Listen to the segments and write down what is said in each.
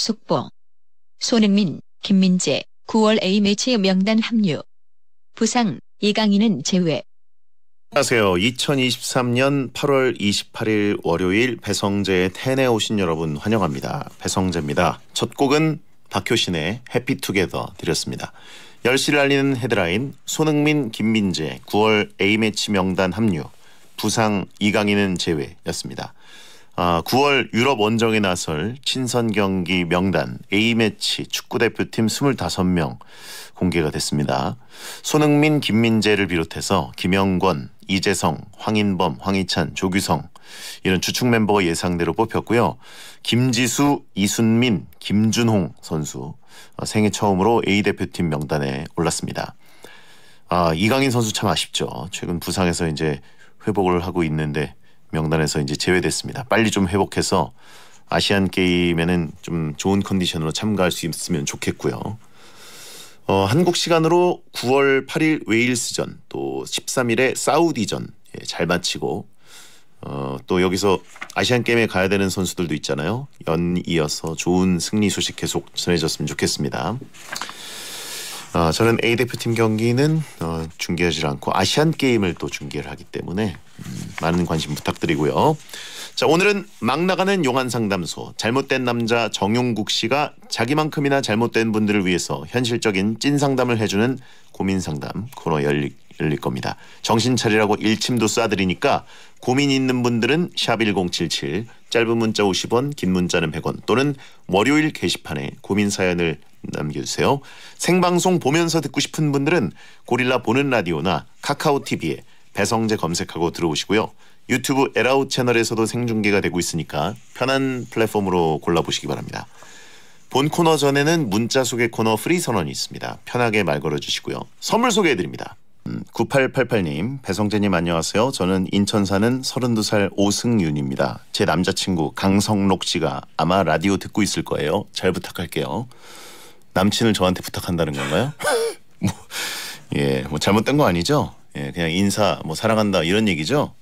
속보. 손흥민, 김민재 9월 A매치 명단 합류. 부상, 이강인은 제외. 안녕하세요. 2023년 8월 28일 월요일 배성재의 텐에 오신 여러분 환영합니다. 배성재입니다. 첫 곡은 박효신의 해피투게더 드렸습니다. 10시를 알리는 헤드라인 손흥민, 김민재 9월 A매치 명단 합류. 부상, 이강인은 제외였습니다. 9월 유럽 원정에 나설 친선 경기 명단 A매치 축구대표팀 25명 공개가 됐습니다. 손흥민, 김민재를 비롯해서 김영권, 이재성, 황인범, 황희찬, 조규성 이런 주축 멤버가 예상대로 뽑혔고요. 김지수, 이순민, 김준홍 선수 생애 처음으로 A대표팀 명단에 올랐습니다. 이강인 선수 참 아쉽죠. 최근 부상에서 이제 회복을 하고 있는데 명단에서 이제 제외됐습니다. 빨리 좀 회복해서 아시안 게임에는 좀 좋은 컨디션으로 참가할 수 있으면 좋겠고요. 한국 시간으로 9월 8일 웨일스전 또 13일에 사우디전 잘 마치고 또 여기서 아시안 게임에 가야 되는 선수들도 있잖아요. 연이어서 좋은 승리 소식 계속 전해졌으면 좋겠습니다. 저는 A대표팀 경기는 중계하지 않고 아시안 게임을 또 중계를 하기 때문에 많은 관심 부탁드리고요. 자, 오늘은 막 나가는 용안상담소 잘못된 남자 정용국 씨가 자기만큼이나 잘못된 분들을 위해서 현실적인 찐상담을 해주는 고민상담 코너 열릴 겁니다. 정신 차리라고 일침도 쏴드리니까 고민 있는 분들은 샵 1077 짧은 문자 50원 긴 문자는 100원 또는 월요일 게시판에 고민 사연을 남겨주세요. 생방송 보면서 듣고 싶은 분들은 고릴라 보는 라디오나 카카오 TV에 배성재 검색하고 들어오시고요. 유튜브 에라웃 채널에서도 생중계가 되고 있으니까 편한 플랫폼으로 골라보시기 바랍니다. 본 코너 전에는 문자 소개 코너 프리 선언이 있습니다. 편하게 말 걸어주시고요. 선물 소개해드립니다. 9888님, 배성재님 안녕하세요. 저는 인천 사는 32살 오승윤입니다. 제 남자친구 강성록 씨가 아마 라디오 듣고 있을 거예요. 잘 부탁할게요. 남친을 저한테 부탁한다는 건가요? 뭐 잘못된 거 아니죠? 그냥 인사, 사랑한다 이런 얘기죠?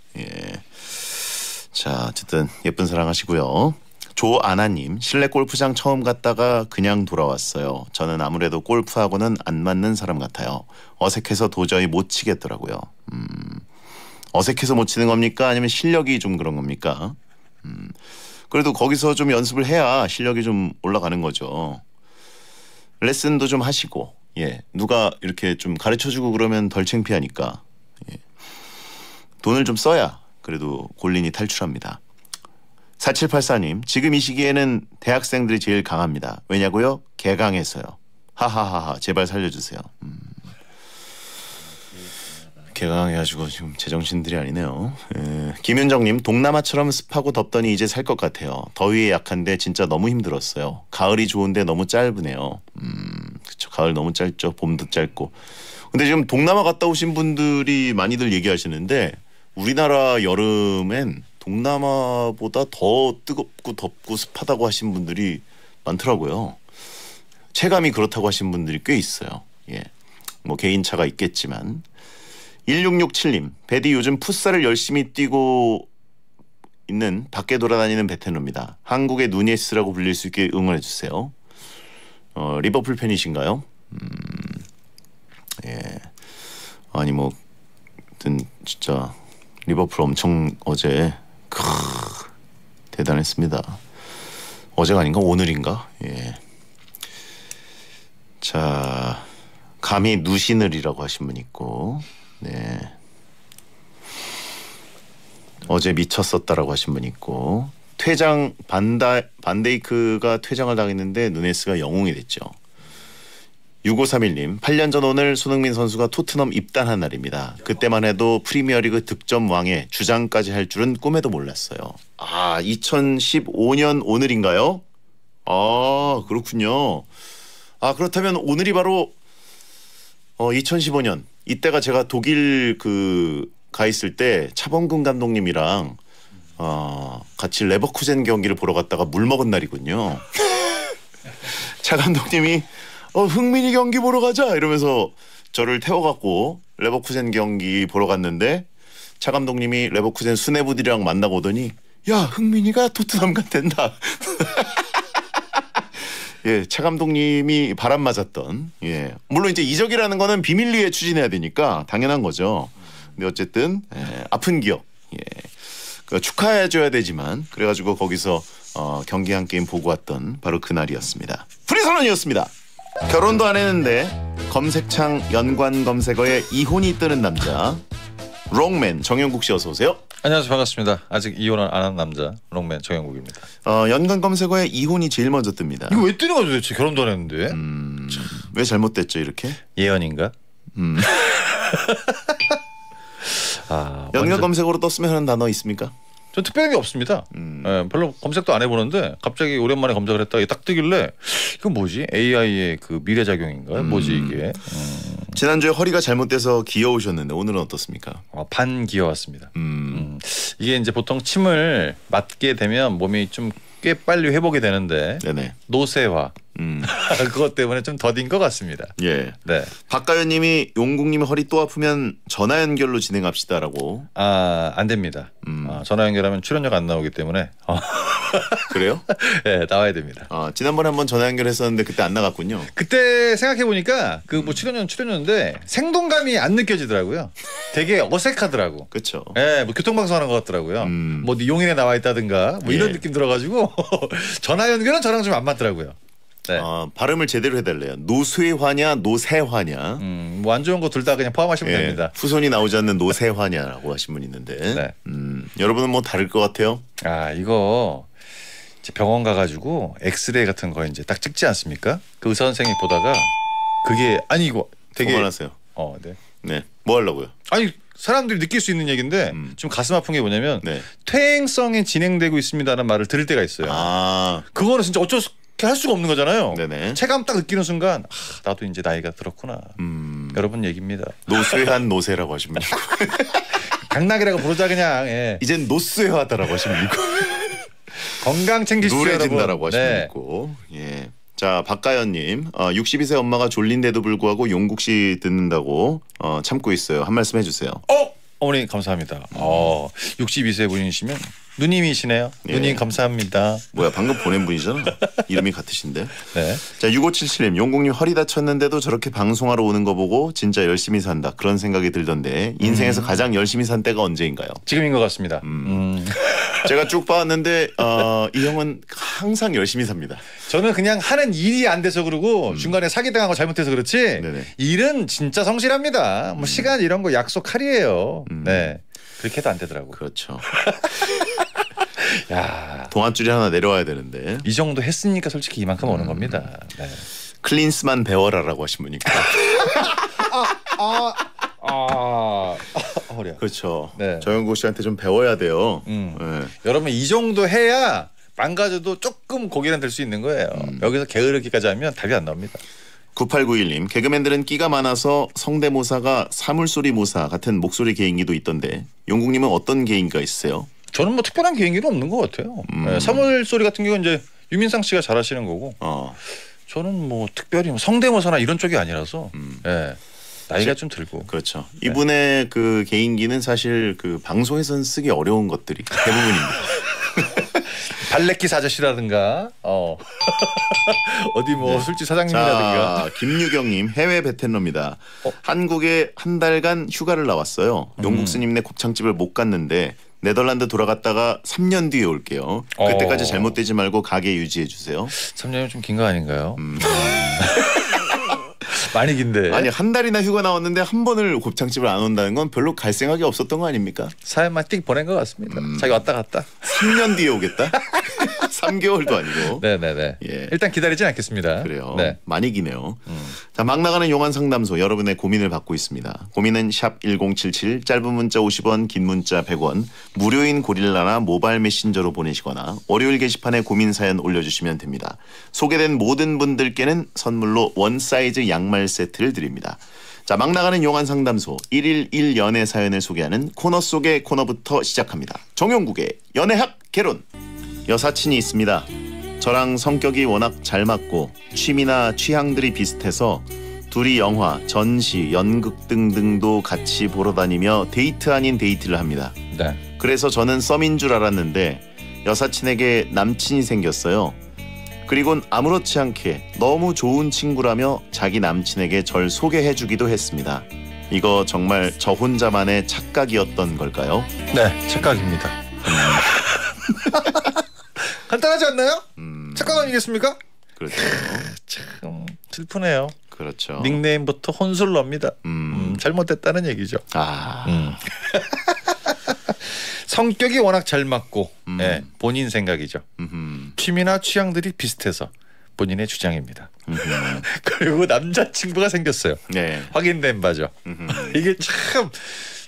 자, 어쨌든 예쁜 사랑하시고요. 조아나님, 실내 골프장 처음 갔다가 그냥 돌아왔어요. 저는 아무래도 골프하고는 안 맞는 사람 같아요. 어색해서 도저히 못 치겠더라고요. 어색해서 못 치는 겁니까? 아니면 실력이 좀 그런 겁니까? 그래도 거기서 좀 연습을 해야 실력이 좀 올라가는 거죠. 레슨도 좀 하시고, 누가 이렇게 좀 가르쳐주고 그러면 덜 창피하니까 돈을 좀 써야 그래도 골린이 탈출합니다. 4784님, 지금 이 시기에는 대학생들이 제일 강합니다. 왜냐고요? 개강해서요. 하하하하, 제발 살려주세요. 개강해가지고 지금 제정신들이 아니네요. 김윤정님, 동남아처럼 습하고 덥더니 이제 살 것 같아요. 더위에 약한데 진짜 너무 힘들었어요. 가을이 좋은데 너무 짧으네요. 그쵸, 가을 너무 짧죠. 봄도 짧고. 근데 지금 동남아 갔다 오신 분들이 많이들 얘기하시는데 우리나라 여름엔 동남아보다 더 뜨겁고 덥고 습하다고 하신 분들이 많더라고요. 체감이 그렇다고 하신 분들이 꽤 있어요. 개인차가 있겠지만. 1667님, 배디 요즘 풋살을 열심히 뛰고 있는 밖에 돌아다니는 베테랑입니다. 한국의 누니에스라고 불릴 수 있게 응원해주세요. 리버풀 팬이신가요? 아니 진짜 리버풀 엄청 어제 대단했습니다. 어제가 아닌가 오늘인가? 자, 감히 누시늘이라고 하신 분 있고, 어제 미쳤었다라고 하신 분 있고, 퇴장 반데이크가 퇴장을 당했는데 누네스가 영웅이 됐죠. 6531님, 8년 전 오늘 손흥민 선수가 토트넘 입단한 날입니다. 그때만 해도 프리미어리그 득점 왕의 주장까지 할 줄은 꿈에도 몰랐어요. 2015년 오늘인가요? 그렇군요. 그렇다면 오늘이 바로 2015년 이때가 제가 독일 가 있을 때 차범근 감독님이랑 같이 레버쿠젠 경기를 보러 갔다가 물 먹은 날이군요. 차 감독님이 흥민이 경기 보러 가자 이러면서 저를 태워갖고 레버쿠젠 경기 보러 갔는데 차 감독님이 레버쿠젠 수뇌부들이랑 만나고 오더니 야 흥민이가 토트넘 간댄다. 예, 차 감독님이 바람 맞았던 예. 물론 이제 이적이라는 거는 비밀리에 추진해야 되니까 당연한 거죠. 근데 어쨌든 아픈 기억. 예. 축하해줘야 되지만 그래가지고 거기서 경기 한 게임 보고 왔던 바로 그날이었습니다. 프리선언이었습니다. 결혼도 안 했는데 검색창 연관 검색어에 이혼이 뜨는 남자 롱맨 정영국 씨 어서 오세요. 안녕하세요. 반갑습니다. 아직 이혼 안 한 남자 롱맨 정영국입니다. 연관 검색어에 이혼이 제일 먼저 뜹니다. 이거 왜 뜨는 거죠 도대체? 결혼도 안 했는데. 왜 잘못됐죠 이렇게? 예언인가? 연관 검색어로 떴으면 하는 단어 있습니까? 전 특별한 게 없습니다. 별로 검색도 안 해보는데 갑자기 오랜만에 검색을 했다가 딱 뜨길래 이건 뭐지? AI의 그 미래작용인가? 뭐지 이게? 지난주에 허리가 잘못돼서 기어오셨는데 오늘은 어떻습니까? 반 기어왔습니다. 이게 이제 보통 침을 맞게 되면 몸이 좀 꽤 빨리 회복이 되는데 네네. 노쇠화 그것 때문에 좀 더딘 것 같습니다. 예. 네. 박가연님이 용국님 허리 또 아프면 전화 연결로 진행합시다라고. 안 됩니다. 전화 연결하면 출연료가 안 나오기 때문에. 그래요? 네, 나와야 됩니다. 지난번에 한번 전화 연결했었는데 그때 안 나갔군요. 그때 생각해 보니까 그 뭐 출연료는 출연료인데 생동감이 안 느껴지더라고요. 되게 어색하더라고. 그렇죠. 예, 뭐 교통방송하는 것 같더라고요. 뭐 용인에 나와 있다든가 뭐 이런 예. 느낌 들어가지고 전화 연결은 저랑 좀 안 맞더라고요. 네. 발음을 제대로 해달래요. 노쇠화냐 노세화냐. 뭐 안 좋은 거 둘 다 그냥 포함하시면 됩니다. 후손이 나오지 않는 노세화냐라고 하신 분 있는데. 네. 여러분은 뭐 다를 것 같아요? 이거 이제 병원 가가지고 엑스레이 같은 거 이제 딱 찍지 않습니까? 그 의사 선생님 보다가 그게 아니 이거 되게 그만하세요. 네. 네. 뭐 하려고요? 아니 사람들이 느낄 수 있는 얘기인데 좀 가슴 아픈 게 뭐냐면 네. 퇴행성이 진행되고 있습니다라는 말을 들을 때가 있어요. 그거는 진짜 어쩔 수 할 수가 없는 거잖아요. 네네. 체감 딱 느끼는 순간 나도 이제 나이가 들었구나. 여러분 얘기입니다. 노쇠한 노세라고 하신 분이고. 강락이라고 부르자 그냥. 예. 이젠 노쇠화다라고 하신 분이고. 건강 챙기십시오 노래진다라고 하신 네. 분이고. 예. 자 박가연님 62세 엄마가 졸린데도 불구하고 용국 씨 듣는다고 참고 있어요. 한 말씀 해주세요. 어머니 감사합니다. 62세 분이시면 누님이시네요. 예. 누님 감사합니다. 뭐야 방금 보낸 분이잖아. 이름이 같으신데. 네. 자 6577님 용국님 허리 다쳤는데도 저렇게 방송하러 오는 거 보고 진짜 열심히 산다 그런 생각이 들던데 인생에서 가장 열심히 산 때가 언제인가요? 지금인 것 같습니다. 제가 쭉 봐왔는데 이 형은 항상 열심히 삽니다. 저는 그냥 하는 일이 안 돼서 그러고 중간에 사기당한 거 잘못해서 그렇지 네네. 일은 진짜 성실합니다. 뭐 시간 이런 거 약속할이에요. 네. 그렇게 해도 안 되더라고. 그렇죠. 야, 동아줄이 하나 내려와야 되는데. 이 정도 했으니까 솔직히 이만큼 오는 겁니다. 네. 클린스만 배워라라고 하신 분이니까. 허리야. 그렇죠. 네. 정영국 씨한테 좀 배워야 돼요. 네. 여러분 이 정도 해야 망가져도 조금 고기는 될 수 있는 거예요. 여기서 게으르기까지 하면 답이 안 나옵니다. 9891님 개그맨들은 끼가 많아서 성대모사가 사물소리 모사 같은 목소리 개인기도 있던데 용국님은 어떤 개인기가 있으세요? 저는 뭐 특별한 개인기는 없는 것 같아요. 네, 사물 소리 같은 경우는 이제 유민상 씨가 잘하시는 거고 저는 뭐 특별히 뭐 성대모사나 이런 쪽이 아니라서 네, 나이가 좀 들고. 그렇죠. 이분의 그 개인기는 사실 그 방송에서는 쓰기 어려운 것들이 대부분입니다. 발레키스 아저씨라든가 어디 뭐 술집 사장님이라든가. 자, 김유경님 해외 베테너입니다. 한국에 한 달간 휴가를 나왔어요. 용국 스님네 곱창집을 못 갔는데 네덜란드 돌아갔다가 3년 뒤에 올게요. 그때까지 잘못되지 말고 가게 유지해 주세요. 3년이면 좀 긴 거 아닌가요? 많이 긴데. 아니 한 달이나 휴가 나왔는데 한 번을 곱창집을 안 온다는 건 별로 갈 생각이 없었던 거 아닙니까? 사연만 띡 보낸 것 같습니다. 자기 왔다 갔다. 3년 뒤에 오겠다? 3개월도 아니고. 네네네. 예. 일단 기다리진 않겠습니다. 그래요. 네. 많이 기네요. 자, 막 나가는 용한 상담소 여러분의 고민을 받고 있습니다. 고민은 샵 1077 짧은 문자 50원 긴 문자 100원 무료인 고릴라나 모바일 메신저로 보내시거나 월요일 게시판에 고민 사연 올려주시면 됩니다. 소개된 모든 분들께는 선물로 원 사이즈 양말 세트를 드립니다. 자, 막 나가는 용한 상담소 1일 1연애 사연을 소개하는 코너 속의 코너부터 시작합니다. 정용국의 연애학 개론. 여사친이 있습니다. 저랑 성격이 워낙 잘 맞고 취미나 취향들이 비슷해서 둘이 영화, 전시, 연극 등등도 같이 보러 다니며 데이트 아닌 데이트를 합니다. 네. 그래서 저는 썸인 줄 알았는데 여사친에게 남친이 생겼어요. 그리곤 아무렇지 않게 너무 좋은 친구라며 자기 남친에게 절 소개해주기도 했습니다. 이거 정말 저 혼자만의 착각이었던 걸까요? 네, 착각입니다. 간단하지 않나요? 착각 아니겠습니까? 그렇죠. 참 슬프네요. 그렇죠. 닉네임부터 혼술럽니다. 잘못됐다는 얘기죠. 성격이 워낙 잘 맞고 네, 본인 생각이죠. 취미나 취향들이 비슷해서 본인의 주장입니다. 그리고 남자친구가 생겼어요. 네. 확인된 바죠. 이게 참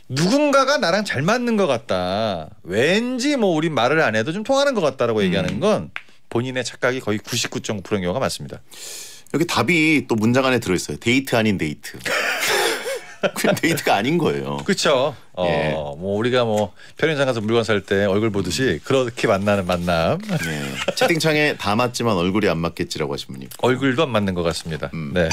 누군가가 나랑 잘 맞는 것 같다. 왠지 뭐 우리 말을 안 해도 좀 통하는 것 같다라고 얘기하는 건 본인의 착각이 거의 99.9%인 경우가 많습니다. 여기 답이 또 문장 안에 들어있어요. 데이트 아닌 데이트. 그냥 데이트가 아닌 거예요. 그렇죠. 예. 뭐 우리가 뭐 편의점 가서 물건 살 때 얼굴 보듯이 그렇게 만나는 만남. 예. 채팅창에 다 맞지만 얼굴이 안 맞겠지라고 하신 분이 있고. 얼굴도 안 맞는 것 같습니다. 네.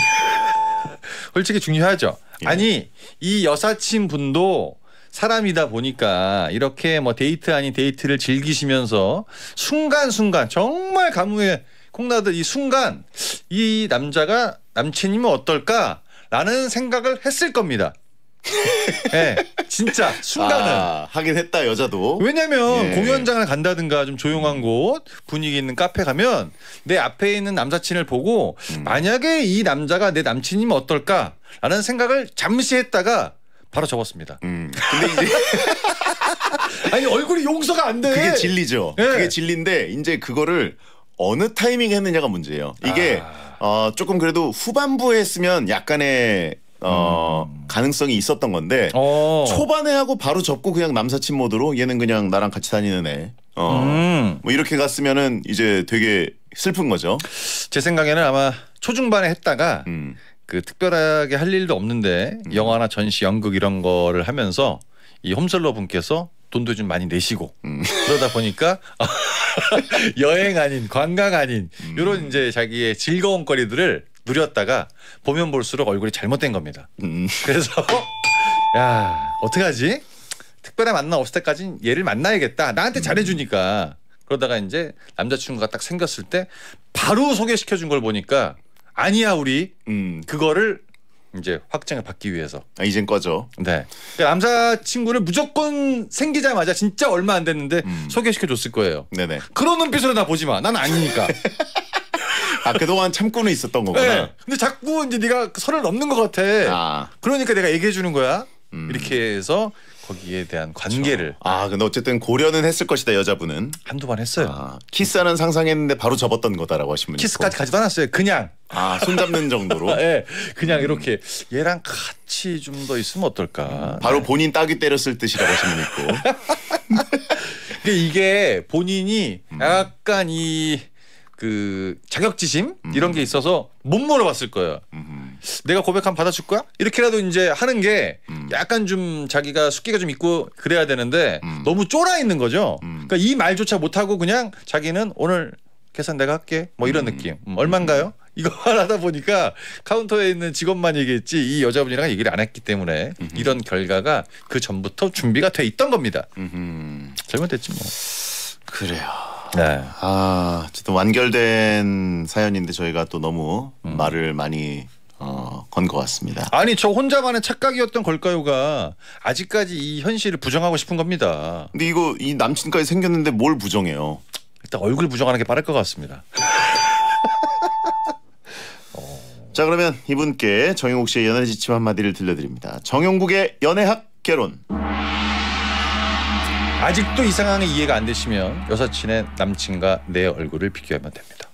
솔직히 중요하죠. 예. 아니 이 여사친 분도 사람이다 보니까 이렇게 뭐 데이트 아닌 데이트를 즐기시면서 순간순간 정말 가뭄에 콩나듯 이 순간 이 남자가 남친이면 어떨까라는 생각을 했을 겁니다. 네, 진짜 순간은 하긴 했다 여자도. 왜냐면 공연장을 간다든가 좀 조용한 곳 분위기 있는 카페 가면 내 앞에 있는 남사친을 보고 만약에 이 남자가 내 남친이면 어떨까라는 생각을 잠시 했다가 바로 접었습니다. 근데 이제 아니 얼굴이 용서가 안 돼. 그게 진리죠. 네. 그게 진리인데 이제 그거를 어느 타이밍에 했느냐가 문제예요. 이게 조금 그래도 후반부에 했으면 약간의 가능성이 있었던 건데 초반에 하고 바로 접고 그냥 남사친 모드로 얘는 그냥 나랑 같이 다니는 애. 뭐 이렇게 갔으면은 이제 되게 슬픈 거죠. 제 생각에는 아마 초중반에 했다가 그 특별하게 할 일도 없는데 영화나 전시, 연극 이런 거를 하면서 이 홈셀러 분께서 돈도 좀 많이 내시고 그러다 보니까 여행 아닌 관광 아닌 이런 이제 자기의 즐거운 거리들을 누렸다가 보면 볼수록 얼굴이 잘못된 겁니다. 그래서 야 어떡하지? 특별한 만남 없을 때까지는 얘를 만나야겠다. 나한테 잘해주니까. 그러다가 이제 남자친구가 딱 생겼을 때 바로 소개시켜준 걸 보니까 아니야 우리 그거를 이제 확정을 받기 위해서 이젠 꺼져. 네. 그러니까 남자친구를 무조건 생기자마자 진짜 얼마 안 됐는데 소개시켜줬을 거예요. 네네. 그런 눈빛으로 나 보지 마. 난 아니니까. 그동안 참고는 있었던 거구나. 네. 근데 자꾸 이제 네가 선을 넘는 것 같아. 그러니까 내가 얘기해 주는 거야. 이렇게 해서 거기에 대한 관계를. 근데 어쨌든 고려는 했을 것이다 여자분은. 한두 번 했어요. 키스하는 상상했는데 바로 접었던 거다라고 하시면. 키스까지 가지도 않았어요. 그냥. 손잡는 정도로. 네. 그냥 이렇게 얘랑 같이 좀 더 있으면 어떨까. 바로 본인 따귀 때렸을 듯이라고 하시면 있고. 이게 본인이 약간 그 자격지심 이런 게 있어서 못 물어봤을 거예요. 내가 고백하면 받아줄 거야? 이렇게라도 이제 하는 게 약간 좀 자기가 숙기가 좀 있고 그래야 되는데 너무 쫄아 있는 거죠. 그러니까 이 말조차 못하고 그냥 자기는 오늘 계산 내가 할게 뭐 이런 느낌. 얼마인가요? 이거 하다 보니까 카운터에 있는 직원만 얘기했지 이 여자분이랑 얘기를 안 했기 때문에 이런 결과가 그 전부터 준비가 돼 있던 겁니다. 잘못됐지 뭐. 그래요. 네. 어쨌든 완결된 사연인데 저희가 또 너무 말을 많이 건 것 같습니다. 아니 저 혼자만의 착각이었던 걸까요가 아직까지 이 현실을 부정하고 싶은 겁니다. 근데 이거 이 남친까지 생겼는데 뭘 부정해요? 일단 얼굴 부정하는 게 빠를 것 같습니다. 자 그러면 이분께 정용국 씨의 연애 지침 한마디를 들려드립니다. 정용국의 연애학 개론. 아직도 이 상황이 이해가 안 되시면 여사친의 남친과 내 얼굴을 비교하면 됩니다.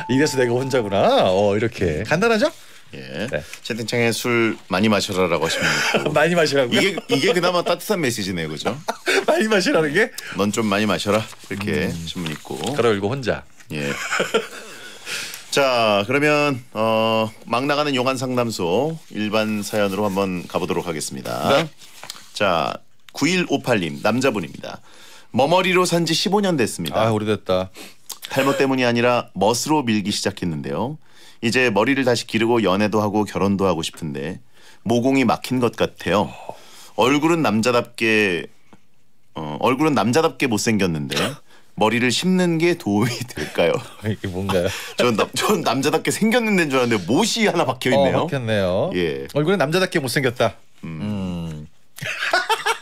이래서 내가 혼자구나. 이렇게 간단하죠? 예. 네. 채팅창에 술 많이 마셔라라고 하시면 많이 마시라고요? 이게 그나마 따뜻한 메시지네요, 그죠? 많이 마시라는 게? 넌 좀 많이 마셔라 이렇게 하신 분 있고. 그러고 혼자. 예. 자 그러면 막 나가는 용한 상담소 일반 사연으로 한번 가보도록 하겠습니다. 네. 자 9158님 남자분입니다. 머머리로 산 지 15년 됐습니다. 오래됐다. 탈모 때문이 아니라 멋으로 밀기 시작했는데요. 이제 머리를 다시 기르고 연애도 하고 결혼도 하고 싶은데 모공이 막힌 것 같아요. 얼굴은 남자답게 못생겼는데 머리를 심는 게 도움이 될까요? 이게 뭔가요? 전 남자답게 생겼는 줄 알았는데 못이 하나 박혀 있네요. 박혔네요. 예. 얼굴은 남자답게 못생겼다.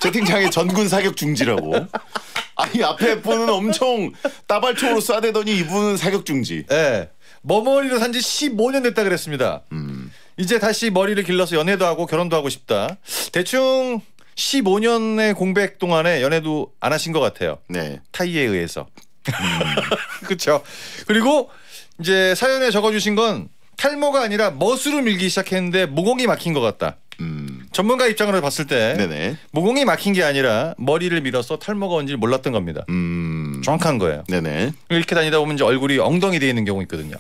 채팅창에 전군 사격 중지라고. 아니 앞에 분은 엄청 따발총으로 쏴대더니 이분은 사격 중지. 네. 머머리로 산지 15년 됐다 그랬습니다. 이제 다시 머리를 길러서 연애도 하고 결혼도 하고 싶다. 대충 15년의 공백 동안에 연애도 안 하신 것 같아요. 네. 타이에 의해서. 그렇죠. 그리고 이제 사연에 적어주신 건 탈모가 아니라 멋으로 밀기 시작했는데 모공이 막힌 것 같다. 전문가 입장으로 봤을 때 네네. 모공이 막힌 게 아니라 머리를 밀어서 탈모가 온지 몰랐던 겁니다. 정확한 거예요. 네네. 이렇게 다니다 보면 이제 얼굴이 엉덩이 돼 있는 경우 있거든요.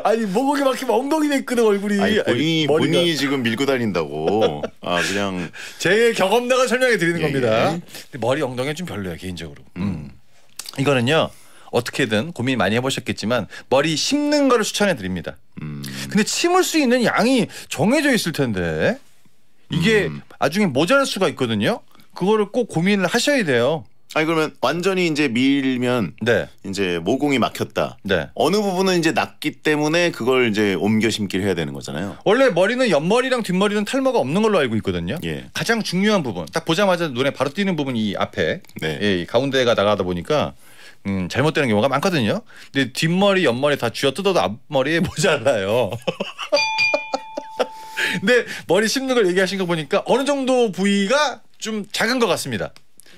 아니 모공이 막히면 엉덩이 돼 있거든 얼굴이. 아니, 본인이 지금 밀고 다닌다고. 아 그냥 제 경험담을 설명해 드리는 예, 겁니다. 예. 근데 머리 엉덩이는 좀 별로예요 개인적으로. 이거는요 어떻게든 고민 많이 해보셨겠지만 머리 심는 거를 추천해 드립니다. 근데 심을 수 있는 양이 정해져 있을 텐데 이게 나중에 모자랄 수가 있거든요. 그거를 꼭 고민을 하셔야 돼요. 아니 그러면 완전히 이제 밀면 네. 이제 모공이 막혔다. 네. 어느 부분은 이제 났기 때문에 그걸 이제 옮겨 심기를 해야 되는 거잖아요. 원래 머리는 옆머리랑 뒷머리는 탈모가 없는 걸로 알고 있거든요. 예. 가장 중요한 부분 딱 보자마자 눈에 바로 띄는 부분이 이 앞에 네. 이 가운데가 나가다 보니까 잘못되는 경우가 많거든요. 근데 뒷머리 옆머리 다 쥐어 뜯어도 앞머리에 모자라요. 근데 머리 심는 걸 얘기하신 거 보니까 어느 정도 부위가 좀 작은 것 같습니다.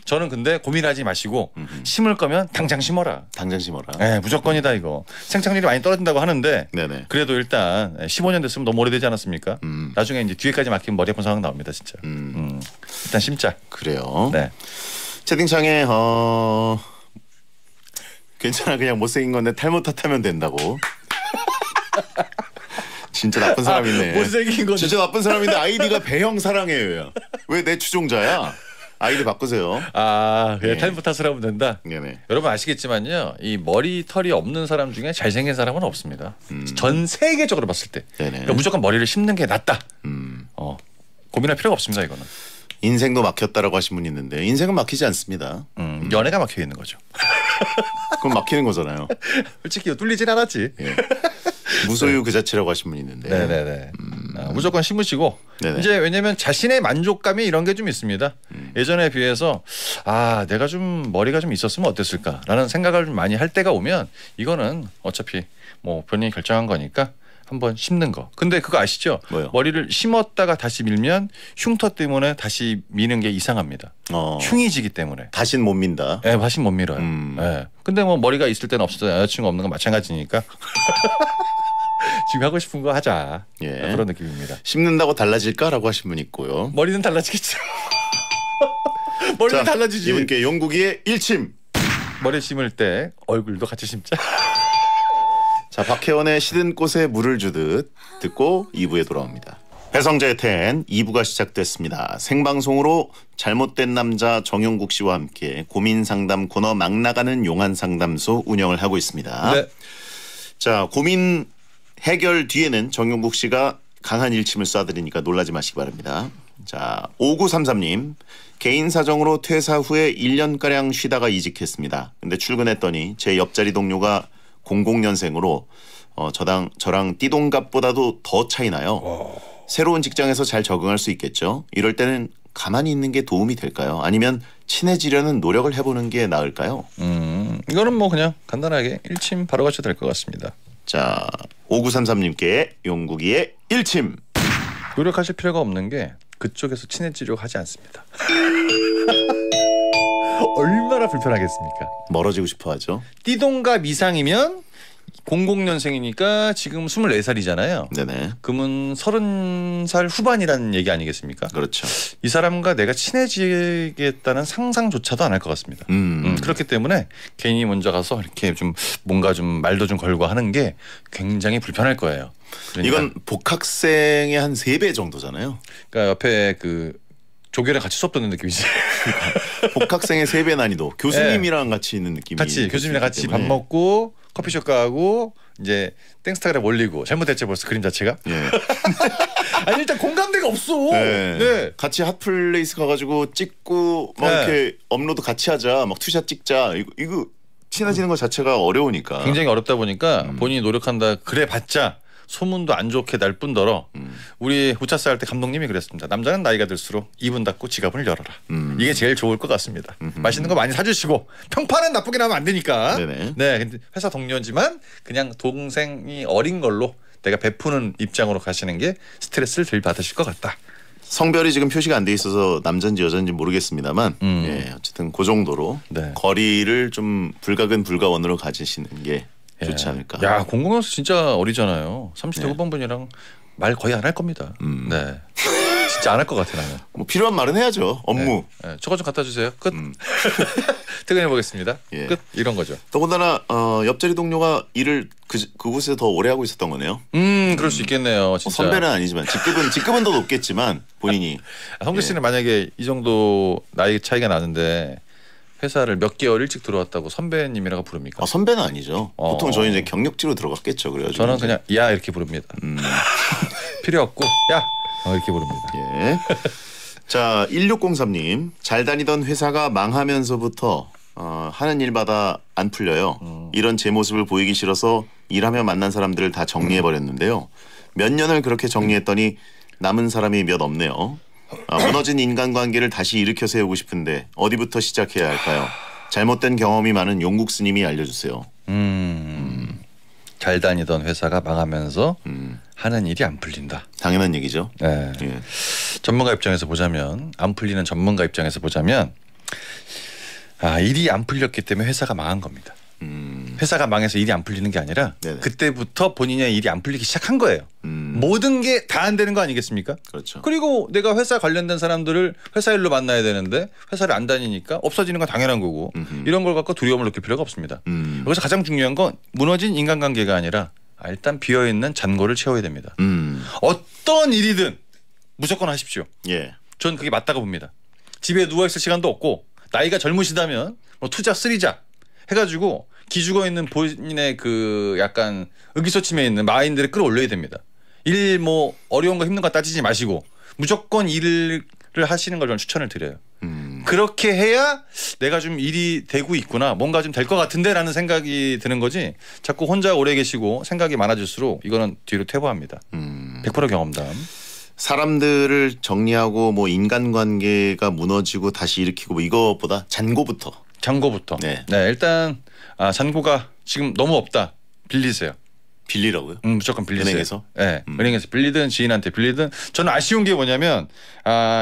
저는 근데 고민하지 마시고 심을 거면 당장 심어라. 당장 심어라. 네, 무조건이다 이거. 생착률이 많이 떨어진다고 하는데 네네. 그래도 일단 15년 됐으면 너무 오래되지 않았습니까? 나중에 이제 뒤에까지 막히면 머리 아픈 상황 나옵니다 진짜. 일단 심자. 그래요. 네. 채팅창에 괜찮아 그냥 못생긴 건데 탈모 탓하면 된다고. 진짜 나쁜 사람이네. 못생긴 건 진짜 나쁜 사람인데 아이디가 배형 사랑해요야. 왜 내 추종자야? 아이디 바꾸세요. 그냥 네. 탈모 탓을 하면 된다. 네네. 여러분 아시겠지만요, 이 머리털이 없는 사람 중에 잘생긴 사람은 없습니다. 전 세계적으로 봤을 때, 네네. 그러니까 무조건 머리를 심는 게 낫다. 고민할 필요가 없습니다 이거는. 인생도 막혔다라고 하신 분이 있는데 인생은 막히지 않습니다. 연애가 막혀 있는 거죠. 그럼 막히는 거잖아요. 솔직히 뚫리진 않았지. 예. 무소유 그 자체라고 하신 분이 있는데. 네네네. 무조건 심으시고 네네. 이제 왜냐면 자신의 만족감이 이런 게 좀 있습니다. 예전에 비해서 내가 좀 머리가 좀 있었으면 어땠을까라는 생각을 좀 많이 할 때가 오면 이거는 어차피 뭐 본인이 결정한 거니까 한번 심는 거. 근데 그거 아시죠? 뭐요? 머리를 심었다가 다시 밀면 흉터 때문에 다시 미는 게 이상합니다. 흉이 지기 때문에. 다신 못 민다. 네, 다시 못 밀어요. 네. 근데 뭐 머리가 있을 때는 없을 때 여자친구 없는 건 마찬가지니까. 지금 하고 싶은 거 하자. 예. 그런 느낌입니다. 심는다고 달라질까라고 하신 분 있고요. 머리는 달라지겠죠. 머리는 자, 달라지지. 이분께 영국이의 일침. 머리 심을 때 얼굴도 같이 심자. 자, 박혜원의 시든 꽃에 물을 주듯 듣고 2부에 돌아옵니다. 배성재의 텐 2부가 시작됐습니다. 생방송으로 잘못된 남자 정용국 씨와 함께 고민 상담 코너 막 나가는 용한 상담소 운영을 하고 있습니다. 네. 자, 고민 해결 뒤에는 정용국 씨가 강한 일침을 쏴드리니까 놀라지 마시기 바랍니다. 자, 5933님. 개인 사정으로 퇴사 후에 1년가량 쉬다가 이직했습니다. 근데 출근했더니 제 옆자리 동료가 00년생으로 저랑 띠동갑보다도 더 차이 나요. 새로운 직장에서 잘 적응할 수 있겠죠. 이럴 때는 가만히 있는 게 도움이 될까요? 아니면 친해지려는 노력을 해보는 게 나을까요? 이거는 뭐 그냥 간단하게 일침 바로 가셔도 될 것 같습니다. 자, 5933님께 용국이의 일침. 노력하실 필요가 없는 게 그쪽에서 친해지려고 하지 않습니다. 얼마나 불편하겠습니까? 멀어지고 싶어 하죠. 띠동갑 이상이면 00년생이니까 지금 24살이잖아요. 네네. 그러면 30살 후반이라는 얘기 아니겠습니까? 그렇죠. 이 사람과 내가 친해지겠다는 상상조차도 안 할 것 같습니다. 그렇기 때문에 괜히 먼저 가서 이렇게 좀 뭔가 좀 말도 좀 걸고 하는 게 굉장히 불편할 거예요. 그러니까 이건 복학생의 한 3배 정도잖아요. 그러니까 옆에 그 조교랑 같이 수업 듣는 느낌이지. 복학생의 3배 난이도. 교수님이랑 같이 있는 느낌이. 같이 교수님이랑 같이 밥 먹고 커피숍 가고 이제 땡스타그램 올리고 잘못했죠 벌써 그림 자체가. 예. 아니 일단 공감대가 없어. 네. 네. 같이 핫플레이스 가가지고 찍고 막 네. 이렇게 업로드 같이 하자, 막 투샷 찍자. 이거 친해지는 것 자체가 어려우니까. 굉장히 어렵다 보니까 본인이 노력한다 그래 봤자 소문도 안 좋게 날 뿐더러 우리 우차스 할 때 감독님이 그랬습니다. 남자는 나이가 들수록 입은 닫고 지갑을 열어라. 이게 제일 좋을 것 같습니다. 맛있는 거 많이 사주시고 평판은 나쁘게 나면 안 되니까. 네네. 네, 근데 회사 동료지만 그냥 동생이 어린 걸로 내가 베푸는 입장으로 가시는 게 스트레스를 덜 받으실 것 같다. 성별이 지금 표시가 안 돼 있어서 남자인지 여자인지 모르겠습니다만 예, 어쨌든 그 정도로 네. 거리를 좀 불가근 불가원으로 가지시는 게 좋지 예. 않을까. 야, 공공연수 진짜 어리잖아요. 30대 네. 후반분이랑 말 거의 안 할 겁니다. 네. 진짜 안 할 것 같아 나는. 뭐 필요한 말은 해야죠. 업무. 네. 저거 좀 갖다 주세요. 끝. 퇴근해 보겠습니다. 예. 끝. 이런 거죠. 더군다나 옆자리 동료가 일을 그곳에 더 오래 하고 있었던 거네요. 그럴 수 있겠네요. 진짜. 선배는 아니지만 직급은 더 높겠지만 본인이. 성규 씨는 만약에 이 정도 나이 차이가 나는데 회사를 몇 개월 일찍 들어왔다고 선배님이라고 부릅니까? 선배는 아니죠. 보통 저희 이제 경력직으로 들어갔겠죠. 그래가지고 저는 이제. 그냥 야 이렇게 부릅니다. 필요 없고 야 이렇게 부릅니다. 예. 자 1603님 잘 다니던 회사가 망하면서부터 하는 일마다 안 풀려요. 이런 제 모습을 보이기 싫어서 일하며 만난 사람들을 다 정리해버렸는데요. 몇 년을 그렇게 정리했더니 남은 사람이 몇 없네요. 무너진 인간관계를 다시 일으켜 세우고 싶은데 어디부터 시작해야 할까요? 잘못된 경험이 많은 용국 스님이 알려주세요. 잘 다니던 회사가 망하면서 하는 일이 안 풀린다. 당연한 얘기죠. 네. 예. 전문가 입장에서 보자면 안 풀리는 전문가 입장에서 보자면 일이 안 풀렸기 때문에 회사가 망한 겁니다. 회사가 망해서 일이 안 풀리는 게 아니라 네네. 그때부터 본인의 일이 안 풀리기 시작한 거예요. 모든 게 다 안 되는 거 아니겠습니까? 그렇죠. 그리고 내가 회사 관련된 사람들을 회사 일로 만나야 되는데 회사를 안 다니니까 없어지는 건 당연한 거고 이런 걸 갖고 두려움을 느낄 필요가 없습니다. 여기서 가장 중요한 건 무너진 인간관계가 아니라 일단 비어있는 잔고를 채워야 됩니다. 어떤 일이든 무조건 하십시오. 예. 전 그게 맞다고 봅니다. 집에 누워있을 시간도 없고 나이가 젊으시다면 뭐 투자 쓰리자 해가지고 기죽어 있는 본인의 그 약간 의기소침해 있는 마인드를 끌어올려야 됩니다. 일 뭐 어려운 거 힘든 거 따지지 마시고 무조건 일을 하시는 걸 저는 추천을 드려요. 그렇게 해야 내가 좀 일이 되고 있구나 뭔가 좀 될 것 같은데 라는 생각이 드는 거지 자꾸 혼자 오래 계시고 생각이 많아질수록 이거는 뒤로 퇴보합니다. 100% 경험담. 사람들을 정리하고 뭐 인간관계가 무너지고 다시 일으키고 뭐 이것보다 잔고부터. 네, 일단 잔고가 지금 너무 없다. 빌리세요. 빌리라고요? 무조건 빌리세요. 은행에서? 네, 은행에서 빌리든 지인한테 빌리든 저는 아쉬운 게 뭐냐면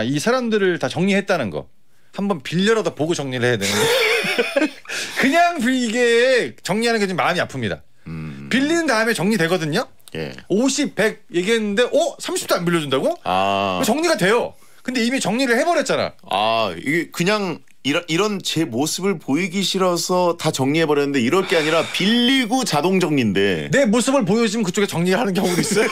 이 사람들을 다 정리했다는 거 한번 빌려라도 보고 정리를 해야 되는데 그냥 이게 정리하는 게 좀 마음이 아픕니다. 빌린 다음에 정리되거든요. 예. 50, 100 얘기했는데 30도 안 빌려준다고? 정리가 돼요. 근데 이미 정리를 해버렸잖아. 이게 그냥 이런 제 모습을 보이기 싫어서 다 정리해버렸는데 이럴 게 아니라 빌리고 자동 정리인데. 내 모습을 보여주면 그쪽에 정리를 하는 경우도 있어요.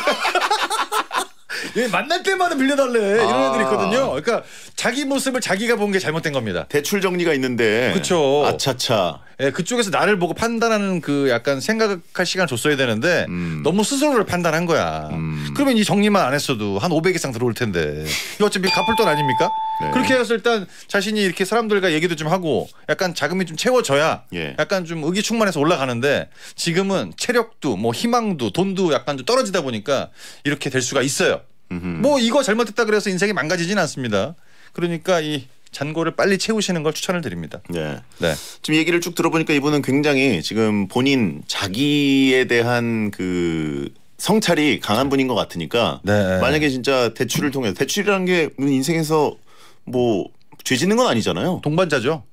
예, 만날 때마다 빌려달래 이런 애들이 있거든요. 그러니까 자기 모습을 자기가 본 게 잘못된 겁니다. 대출 정리가 있는데. 그렇죠. 아차차. 예, 그쪽에서 나를 보고 판단하는 그 약간 생각할 시간 줬어야 되는데 너무 스스로를 판단한 거야. 그러면 이 정리만 안 했어도 한 500 이상 들어올 텐데 이거 어차피 갚을 돈 아닙니까? 네. 그렇게 해서 일단 자신이 이렇게 사람들과 얘기도 좀 하고 약간 자금이 좀 채워져야 예. 약간 좀 의기충만해서 올라가는데 지금은 체력도 뭐 희망도 돈도 약간 좀 떨어지다 보니까 이렇게 될 수가 있어요. 뭐 이거 잘못했다 그래서 인생이 망가지진 않습니다. 그러니까 이 잔고를 빨리 채우시는 걸 추천을 드립니다. 네. 네. 지금 얘기를 쭉 들어보니까 이분은 굉장히 지금 본인 자기에 대한 그 성찰이 강한 분인 것 같으니까 네. 만약에 진짜 대출을 통해서 대출이라는 게 인생에서 뭐 죄 짓는 건 아니잖아요. 동반자죠.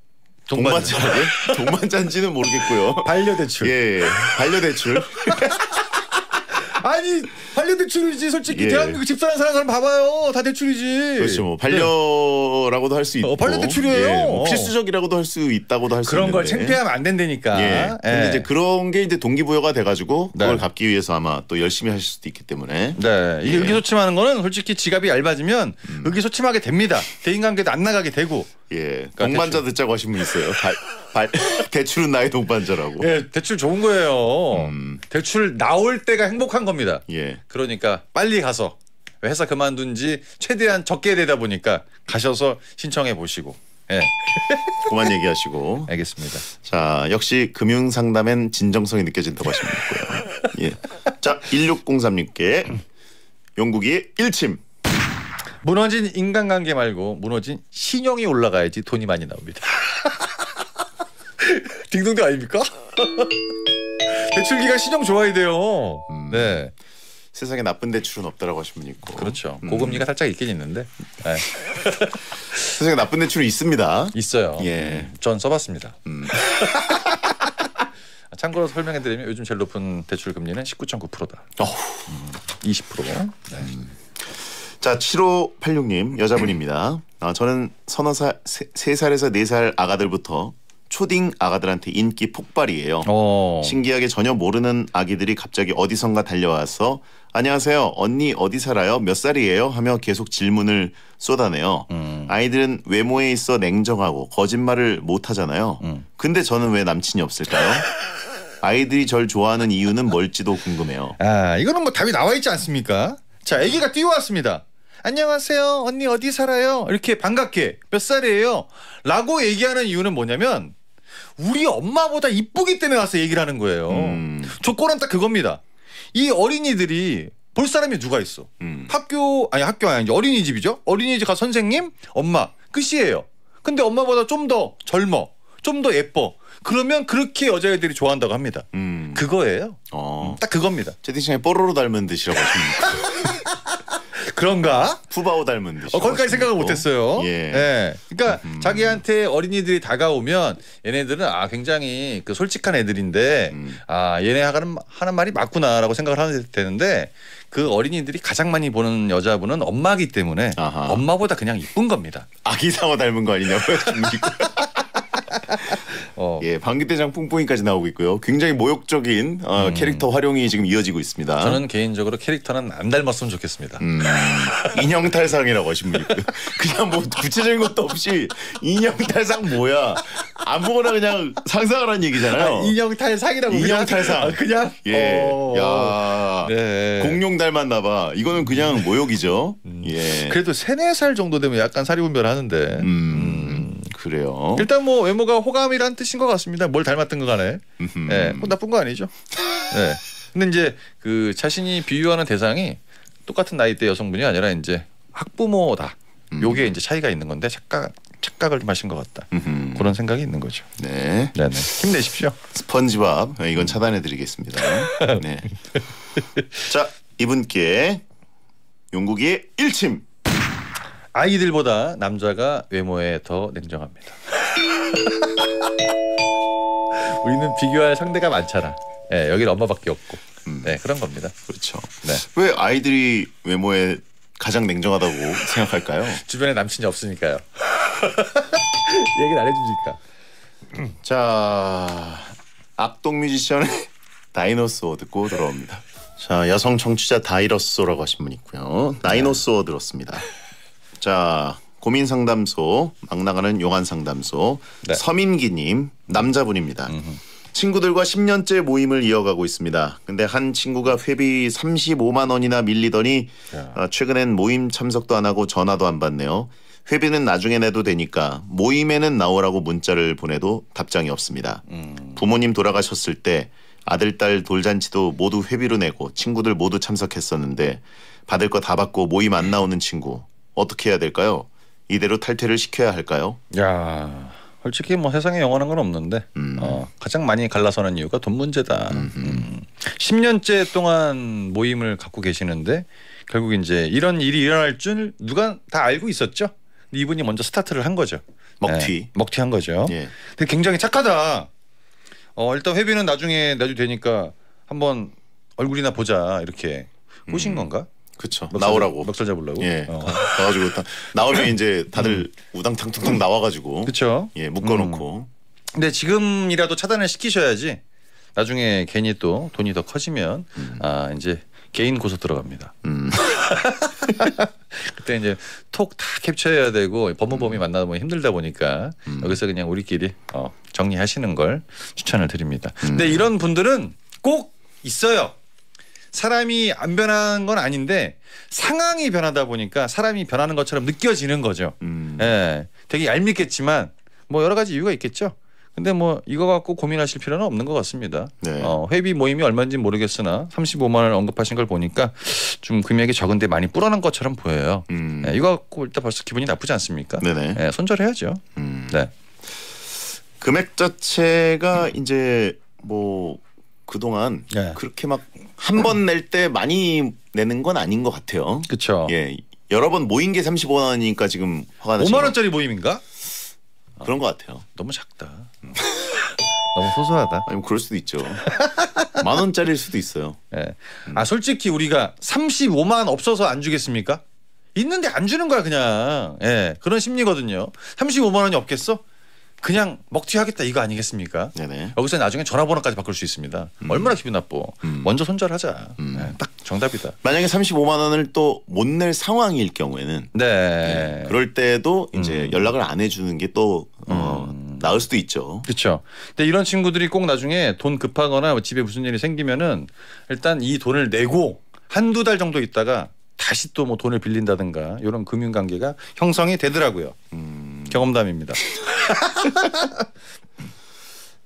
동반자라고요? 동반자인지는 모르겠고요. 반려대출. 예, 반려대출. 아니 반려대출이지 솔직히 예. 대한민국 집사람 사는 사람 봐봐요. 다 대출이지. 그렇죠. 뭐 반려라고도 할 수 있고. 반려대출이에요. 예, 뭐 필수적이라고 할 수 있다고도 할 수 있는데. 그런 걸 창피하면 안 된다니까. 예. 근데 이제 그런 게 이제 동기부여가 돼가지고 그걸 네. 갚기 위해서 아마 또 열심히 하실 수도 있기 때문에. 네, 이게 예. 의기소침하는 거는 솔직히 지갑이 얇아지면 의기소침하게 됩니다. 대인관계도 안 나가게 되고. 예. 동반자 듣자고 하신 분 있어요. 대출은 나의 동반자라고. 예, 대출 좋은 거예요. 대출 나올 때가 행복한 겁니다. 예. 그러니까 빨리 가서 회사 그만둔 지 최대한 적게 되다 보니까 가셔서 신청해 보시고. 예. 그만 얘기하시고. 알겠습니다. 자, 역시 금융상담엔 진정성이 느껴진다고 하시면 있고요. 예. 자, 1603님께 용국이의 일침. 무너진 인간관계 말고 무너진 신용이 올라가야지 돈이 많이 나옵니다. 딩동댕 아닙니까? 대출기가 신용 좋아야 돼요. 네. 세상에 나쁜 대출은 없다라고 하신 분 있고. 그렇죠. 고금리가 살짝 있긴 있는데. 네. 세상에 나쁜 대출은 있습니다. 있어요. 예. 전 써봤습니다. 참고로 설명해드리면 요즘 제일 높은 대출 금리는 19.9%다. 20%. 네. 자, 7586님 여자분입니다. 저는 서너 살, 3살에서 4살 아가들부터 초딩 아가들한테 인기 폭발이에요. 신기하게 전혀 모르는 아기들이 갑자기 어디선가 달려와서 안녕하세요. 언니 어디 살아요? 몇 살이에요? 하며 계속 질문을 쏟아내요. 아이들은 외모에 있어 냉정하고 거짓말을 못하잖아요. 근데 저는 왜 남친이 없을까요? 아이들이 절 좋아하는 이유는 뭘지도 궁금해요. 이거는 뭐 답이 나와 있지 않습니까? 자, 아기가 뛰어왔습니다. 안녕하세요. 언니 어디 살아요? 이렇게 반갑게 몇 살이에요? 라고 얘기하는 이유는 뭐냐면 우리 엄마보다 이쁘기 때문에 와서 얘기를 하는 거예요. 조건은 딱 그겁니다. 이 어린이들이 볼 사람이 누가 있어? 학교 아니 어린이집이죠. 어린이집 가 선생님, 엄마 끝이에요. 근데 엄마보다 좀 더 젊어, 좀 더 예뻐. 그러면 그렇게 여자애들이 좋아한다고 합니다. 그거예요. 딱 그겁니다. 채팅창에 뽀로로 닮은 듯이라고 하십니까? 그런가? 푸바오 닮은 듯이. 거기까지 생각을 못했어요. 예. 예. 그러니까 자기한테 어린이들이 다가오면 얘네들은 굉장히 그 솔직한 애들인데 얘네 하는 말이 맞구나라고 생각을 하면 되는데 그 어린이들이 가장 많이 보는 여자분은 엄마기 때문에 엄마보다 그냥 이쁜 겁니다. 아기상어 닮은 거 아니냐고요? 예, 방귀대장 뿡뿡이까지 나오고 있고요. 굉장히 모욕적인 캐릭터 활용이 지금 이어지고 있습니다. 저는 개인적으로 캐릭터는 안 닮았으면 좋겠습니다. 인형 탈상이라고 하신 분 있고요. 그냥 뭐 구체적인 것도 없이 인형 탈상 뭐야? 아무거나 그냥 상상을 한 얘기잖아요. 인형 탈상이라고. 인형 탈상. 그냥. 예. 야. 네. 공룡 닮았나 봐. 이거는 그냥 모욕이죠. 예. 그래도 3, 4살 정도 되면 약간 사리분별하는데. 그래요. 일단 뭐 외모가 호감이란 뜻인 것 같습니다. 뭘 닮았든 거 간에. 네, 뭐 나쁜 거 아니죠. 네. 근데 이제 그 자신이 비유하는 대상이 똑같은 나이대 여성분이 아니라 이제 학부모다. 요게 이제 차이가 있는 건데 착각을 좀 하신 것 같다. 그런 생각이 있는 거죠. 네. 네네. 힘내십시오. 스펀지밥 이건 차단해드리겠습니다. 네. 자, 이분께 용국이의 일침. 아이들보다 남자가 외모에 더 냉정합니다. 우리는 비교할 상대가 많잖아. 네, 여기는 엄마밖에 없고. 네, 그런 겁니다. 그렇죠. 네. 왜 아이들이 외모에 가장 냉정하다고 생각할까요? 주변에 남친이 없으니까요. 얘기를 안 해주니까. 자, 악동 뮤지션의 다이노소어 듣고 돌아옵니다. 자, 여성 청취자 다이너소라고 하신 분 있고요. 다이노소어 들었습니다. 자, 고민 상담소 막 나가는 용한 상담소 네. 서민기님 남자분입니다. 친구들과 10년째 모임을 이어가고 있습니다. 근데 한 친구가 회비 35만 원이나 밀리더니 최근엔 모임 참석도 안 하고 전화도 안 받네요. 회비는 나중에 내도 되니까 모임에는 나오라고 문자를 보내도 답장이 없습니다. 부모님 돌아가셨을 때 아들, 딸 돌잔치도 모두 회비로 내고 친구들 모두 참석했었는데 받을 거 다 받고 모임 안 나오는 친구 어떻게 해야 될까요? 이대로 탈퇴를 시켜야 할까요? 야, 솔직히 뭐 세상에 영원한 건 없는데 가장 많이 갈라서는 이유가 돈 문제다. 10년째 동안 모임을 갖고 계시는데 결국 이제 이런 일이 일어날 줄 누가 다 알고 있었죠. 근데 이분이 먼저 스타트를 한 거죠. 먹튀. 네, 먹튀한 거죠. 예. 근데 굉장히 착하다. 일단 회비는 나중에 내도 되니까 한번 얼굴이나 보자 이렇게 꼬신 건가? 그렇죠. 나오라고. 멱살 잡으려고. 예. 나와가지고 나오면 이제 다들 우당탕탕탕 나와가지고. 그렇죠. 예, 묶어놓고. 근데 지금이라도 차단을 시키셔야지. 나중에 괜히 또 돈이 더 커지면 이제 개인 고소 들어갑니다. 그때 이제 톡 다 캡처해야 되고 법무법이 만나다 보면 힘들다 보니까 여기서 그냥 우리끼리 정리하시는 걸 추천을 드립니다. 근데 이런 분들은 꼭 있어요. 사람이 안 변한 건 아닌데 상황이 변하다 보니까 사람이 변하는 것처럼 느껴지는 거죠. 예, 되게 얄밉겠지만 뭐 여러 가지 이유가 있겠죠. 근데 뭐 이거 갖고 고민하실 필요는 없는 것 같습니다. 네. 회비 모임이 얼마인지 모르겠으나 35만 원을 언급하신 걸 보니까 좀 금액이 적은데 많이 불어난 것처럼 보여요. 네, 이거 갖고 일단 벌써 기분이 나쁘지 않습니까? 네네. 네, 손절해야죠. 네. 금액 자체가 이제 뭐 그동안 네. 그렇게 막 한 번 낼 때 많이 내는 건 아닌 것 같아요. 그렇죠. 예, 여러 번 모인 게 35만 원이니까 지금 화가 나시는 5만 원짜리 모임인가? 그런 것 같아요. 너무 작다. 너무 소소하다. 아니 뭐 그럴 수도 있죠. 만 원짜리일 수도 있어요. 예. 아 솔직히 우리가 35만 없어서 안 주겠습니까? 있는데 안 주는 거야 그냥. 예. 그런 심리거든요. 35만 원이 없겠어? 그냥 먹튀하겠다 이거 아니겠습니까? 네네. 여기서 나중에 전화번호까지 바꿀 수 있습니다. 얼마나 기분 나빠. 먼저 손절하자. 예, 딱 정답이다. 만약에 35만 원을 또 못 낼 상황일 경우에는 네. 그럴 때도 이제 연락을 안 해주는 게 또 나을 수도 있죠. 그렇죠. 근데 이런 친구들이 꼭 나중에 돈 급하거나 집에 무슨 일이 생기면은 일단 이 돈을 내고 한두 달 정도 있다가 다시 또 뭐 돈을 빌린다든가 이런 금융 관계가 형성이 되더라고요. 경험담입니다.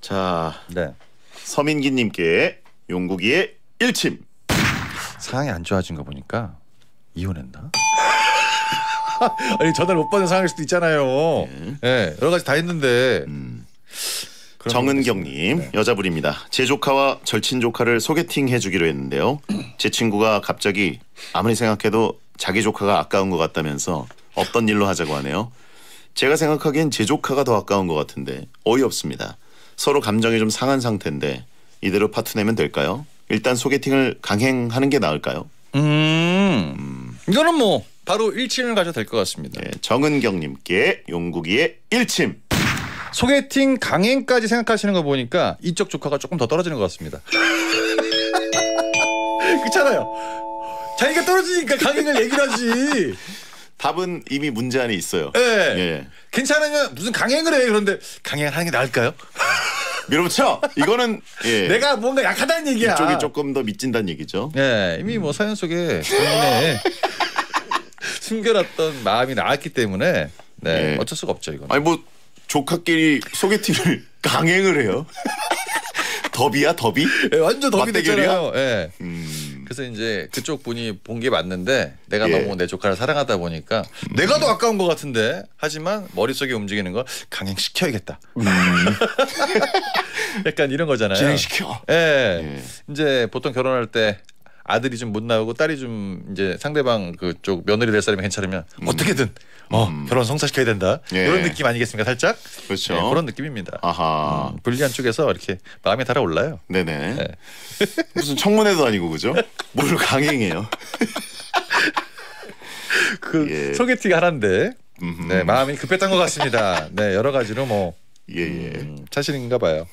자, 네. 서민기님께 용국이의 일침. 상황이 안 좋아진 거 보니까 이혼했나? 아니 전화를 못 받는 상황일 수도 있잖아요. 네. 여러 가지 다 했는데. 정은경님 네. 여자분입니다. 제 조카와 절친 조카를 소개팅 해주기로 했는데요. 제 친구가 갑자기 아무리 생각해도 자기 조카가 아까운 것 같다면서 없던 일로 하자고 하네요. 제가 생각하기엔 제 조카가 더 아까운 것 같은데 어이없습니다. 서로 감정이 좀 상한 상태인데 이대로 파투 내면 될까요? 일단 소개팅을 강행하는 게 나을까요? 이거는 뭐 바로 일침을 가져도 될 것 같습니다. 네, 정은경님께 용국이의 일침. 소개팅 강행까지 생각하시는 거 보니까 이쪽 조카가 조금 더 떨어지는 것 같습니다. 그렇잖아요. 자기가 떨어지니까 강행을 얘기를 하지. 답은 이미 문제 안에 있어요. 네. 예. 괜찮으면 무슨 강행을 해. 그런데 강행을 하는 게 나을까요? 밀어붙여. 이거는 예. 내가 뭔가 약하다는 얘기야. 이쪽이 조금 더 믿진다는 얘기죠. 네, 이미 뭐 사연 속에 본인의 숨겨놨던 마음이 나왔기 때문에 네, 예. 어쩔 수가 없죠 이건. 아니 뭐 조카끼리 소개팅을 강행을 해요. 더비야 더비? 네, 완전 더비 맞대결이야? 됐잖아요. 네. 그래서 이제 그쪽 분이 본 게 맞는데 내가 예. 너무 내 조카를 사랑하다 보니까 내가 더 아까운 것 같은데 하지만 머릿속에 움직이는 거 강행시켜야겠다. 약간 이런 거잖아요. 진행시켜. 예. 예. 이제 보통 결혼할 때 아들이 좀 못 나오고 딸이 좀 이제 상대방 그쪽 며느리 될 사람이 괜찮으면 어떻게든 결혼 성사시켜야 된다. 예. 이런 느낌 아니겠습니까? 살짝. 그렇죠. 네, 그런 느낌입니다. 아하. 불리한 쪽에서 이렇게 마음이 달아올라요. 네네. 네. 무슨 청문회도 아니고 그죠? 뭘 강행해요? 그 예. 소개팅 하나인데 네, 마음이 급했던 것 같습니다. 네, 여러 가지로 뭐 예예. 사실인가 봐요.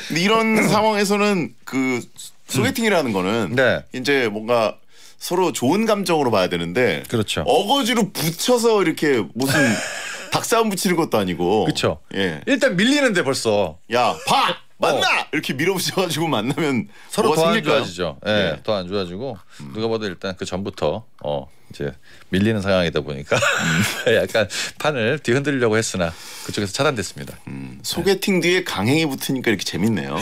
근데 이런 상황에서는 그 소개팅이라는 거는 네. 이제 뭔가 서로 좋은 감정으로 봐야 되는데 그렇죠. 어거지로 붙여서 이렇게 무슨 닭싸움 붙이는 것도 아니고 그렇죠. 예. 일단 밀리는데 벌써 야, 봐! 만나! 이렇게 밀어붙여가지고 만나면 서로 뭐가 더 안 생길까요? 좋아지죠. 예, 예. 더 안 좋아지고 누가 봐도 일단 그 전부터 이제 밀리는 상황이다 보니까 약간 판을 뒤흔들려고 했으나 그쪽에서 차단됐습니다. 소개팅 뒤에 강행이 붙으니까 이렇게 재밌네요.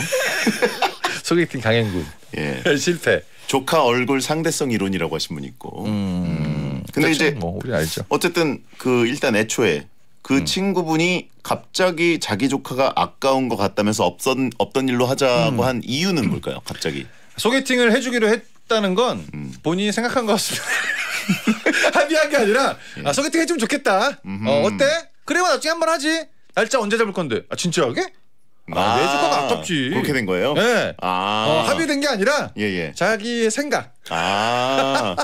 소개팅 강행군 예. 실패. 조카 얼굴 상대성 이론이라고 하신 분 있고. 근데 그렇죠. 이제 뭐 우리 알죠. 어쨌든 그 일단 애초에 그 친구분이 갑자기 자기 조카가 아까운 것 같다면서 없던 일로 하자고 한 이유는 뭘까요? 갑자기. 소개팅을 해주기로 했다는 건 본인이 생각한 것 같습니다. 합의한 게 아니라 아, 소개팅 해주면 좋겠다. 어때? 그래 나중에 한번 하지. 날짜 언제 잡을 건데? 아 진짜하게? 내 조카가 아깝지. 그렇게 된 거예요? 네. 아. 합의된 게 아니라 예. 자기의 생각. 아.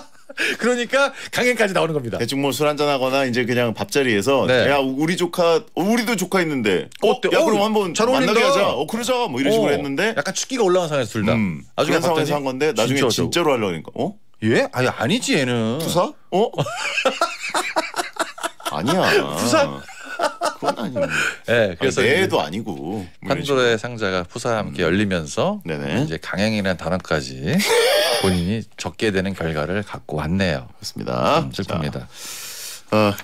그러니까 강행까지 나오는 겁니다. 대충 뭐 술 한잔 하거나 이제 그냥 밥자리에서 네. 야 우리 조카 우리도 조카 있는데 어때? 야 그럼 한번 잘 어울린다. 만나게 하자. 그러자 뭐 이런 식으로 했는데 약간 축기가 올라간 상황에서 둘 다. 그런 상황에서 한 건데 나중에 진짜로 하려고 하니까 예? 아니 아니지 얘는. 투사? 아니야. 투사? 그건 아니고. 네, 그래서 내도 아니고. 판도라의 상자가 푸사와 함께 열리면서 네네. 이제 강행이라는 단어까지 본인이 적게 되는 결과를 갖고 왔네요. 그렇습니다. 슬픕니다.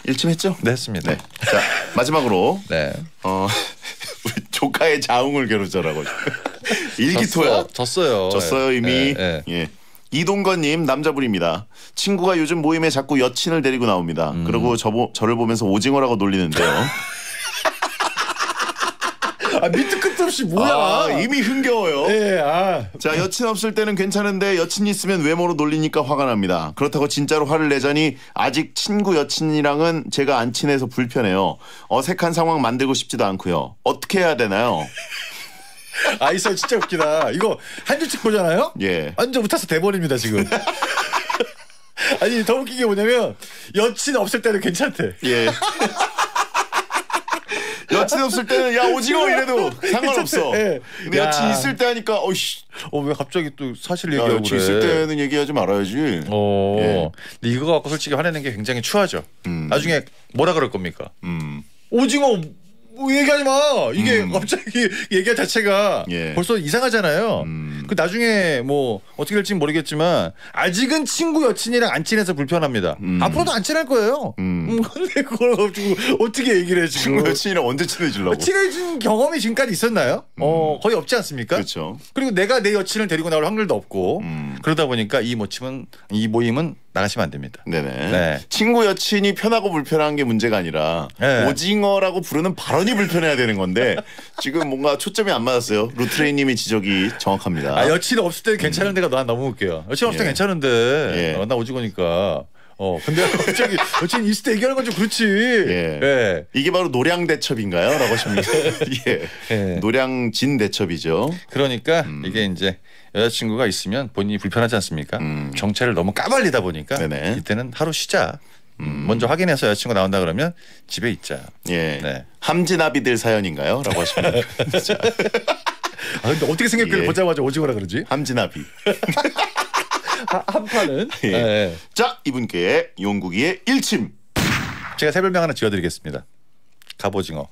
일침했죠? 네, 했습니다. 네. 자, 마지막으로 네. 우리 조카의 자웅을 겨루자라고. 일기토야. 졌어요. 이미. 네. 예. 이동건님 남자분입니다. 친구가 요즘 모임에 자꾸 여친을 데리고 나옵니다. 그리고 저를 보면서 오징어라고 놀리는데요. 밑도 끝도 없이 뭐야? 이미 흥겨워요. 네, 자, 여친 없을 때는 괜찮은데 여친 있으면 외모로 놀리니까 화가 납니다. 그렇다고 진짜로 화를 내자니 아직 친구 여친이랑은 제가 안 친해서 불편해요. 어색한 상황 만들고 싶지도 않고요. 어떻게 해야 되나요? 이 썰 진짜 웃기다. 이거 한 줄씩 보잖아요. 예. 완전 웃어서 대본입니다 지금. 아니 더 웃긴 게 뭐냐면 여친 없을 때는 괜찮대. 예. 여친 없을 때는 야 오징어 이래도 상관없어. 네. 근데 여친 있을 때 하니까 왜 갑자기 또 사실 야, 얘기하고 여친 그래. 있을 때는 얘기하지 말아야지. 예. 근데 이거 갖고 솔직히 화내는 게 굉장히 추하죠. 나중에 뭐라 그럴 겁니까? 오징어 얘기하지 마. 이게 갑자기 얘기 자체가 벌써 이상하잖아요. 그 나중에 뭐 어떻게 될지 모르겠지만 아직은 친구 여친이랑 안 친해서 불편합니다. 앞으로도 안 친할 거예요. 근데 그걸 가지고 어떻게 얘기를 해 지금? 친구 여친이랑 언제 친해지려고? 친해진 경험이 지금까지 있었나요? 거의 없지 않습니까? 그렇죠. 그리고 내가 내 여친을 데리고 나올 확률도 없고 그러다 보니까 이 모임은 나가시면 안 됩니다. 네네. 네. 친구 여친이 편하고 불편한 게 문제가 아니라 네. 오징어라고 부르는 발언이 불편해야 되는 건데 지금 뭔가 초점이 안 맞았어요. 루트레이님의 지적이 정확합니다. 여친 없을 때 괜찮은 데가 난 너무 웃겨요. 여친 없을 때 괜찮은데 나 오징어니까. 근데 갑자기 여친 있을 때 얘기하는 건 좀 그렇지. 예. 이게 바로 노량대첩인가요? 라고 하십니까? 예. 노량진 대첩이죠. 그러니까 이게 이제 여자친구가 있으면 본인이 불편하지 않습니까? 정체를 너무 까발리다 보니까 네네. 이때는 하루 쉬자. 먼저 확인해서 여자친구 나온다 그러면 집에 있자. 예. 네. 함진아비들 사연인가요? 라고 하십니까? 근데 어떻게 생겼길래 보자마자 오징어라 그러지? 함진아비. 한 판은. 예. 네. 자, 이분께 용국이의 일침. 제가 새 별명 하나 지어드리겠습니다. 갑오징어.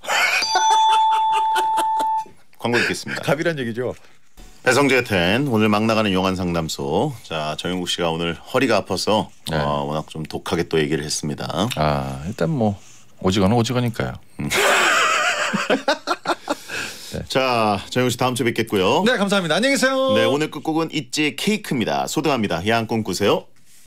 광고 듣겠습니다. 갑이란 얘기죠. 배성재 텐 오늘 막 나가는 영안 상담소. 자, 정용국 씨가 오늘 허리가 아파서 워낙 좀 독하게 또 얘기를 했습니다. 일단 뭐 오징어는 오징어니까요. 자, 정용국 씨 다음 주에 뵙겠고요. 네, 감사합니다. 안녕히 계세요. 네, 오늘 끝곡은 있지의 케이크입니다. 소등합니다. 야한 꿈 꾸세요.